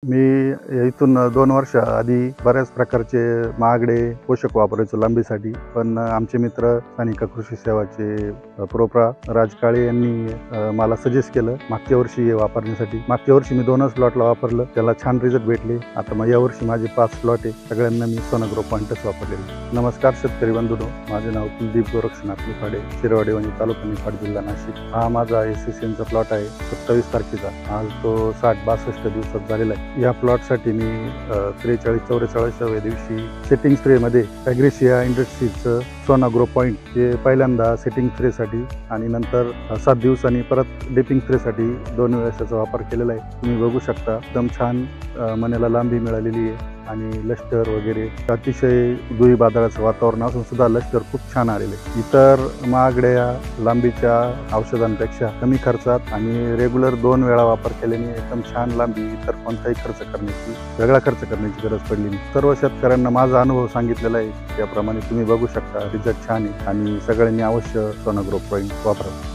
मी इथून 2 वर्ष आधी बऱ्याच प्रकारचे महागडे पोषक वापरायचो लांबीसाठी, पण आमचे मित्र स्थानिक कृषी सेवाचे प्रोप्रा राजकाळे यांनी मला सजेस्ट केलं मागच्या वर्षी हे वापरण्यासाठी. मागच्या वर्षी मी 2च प्लॉटला वापरलं, त्याला छान रिझल्ट भेटले. आता मग यावर्षी माझे 5 प्लॉट आहे. सगळ्यांना मी सोनाग्रो पॉइंटच वापरलेले. नमस्कार शेतकरी बंधूंनो, माझे नाव कुलदीप गोरक्षनाथ निफाडे, शिरवाडेवाडी तालुका निफाड, जिल्हा नाशिक. हा माझा SSNचा प्लॉट आहे. 27 तारखेचा. आज तो 60-62 दिवसात झालेला आहे. या प्लॉटसाठी मी 43-44व्या दिवशी सेटिंग स्प्रेमध्ये ॲग्रेशिया इंडस्ट्रीजचं सोनाग्रो पॉइंट हे पहिल्यांदा सेटिंग स्प्रेसाठी आणि नंतर 7 दिवसांनी परत डिपिंग स्प्रेसाठी 2 वेळेस याचा वापर केलेला आहे. तुम्ही बघू शकता, एकदम छान मण्याला लांबी मिळालेली आहे आणि लष्टर वगैरे अतिशय दुई बाजाराचं वातावरण असून सुद्धा लष्टर खूप छान आलेले आहे. इतर महागड्या लांबीच्या औषधांपेक्षा कमी खर्चात आणि रेग्युलर 2 वेळा वापर केल्याने एकदम छान लांबी, इतर कोणताही वेगळा खर्च करण्याची गरज पडली नाही. सर्व शेतकऱ्यांना माझा अनुभव सांगितलेला आहे. त्याप्रमाणे तुम्ही बघू शकता, रिझल्ट छान आहे आणि सगळ्यांनी अवश्य सोनाग्रो पॉइंट वापरा.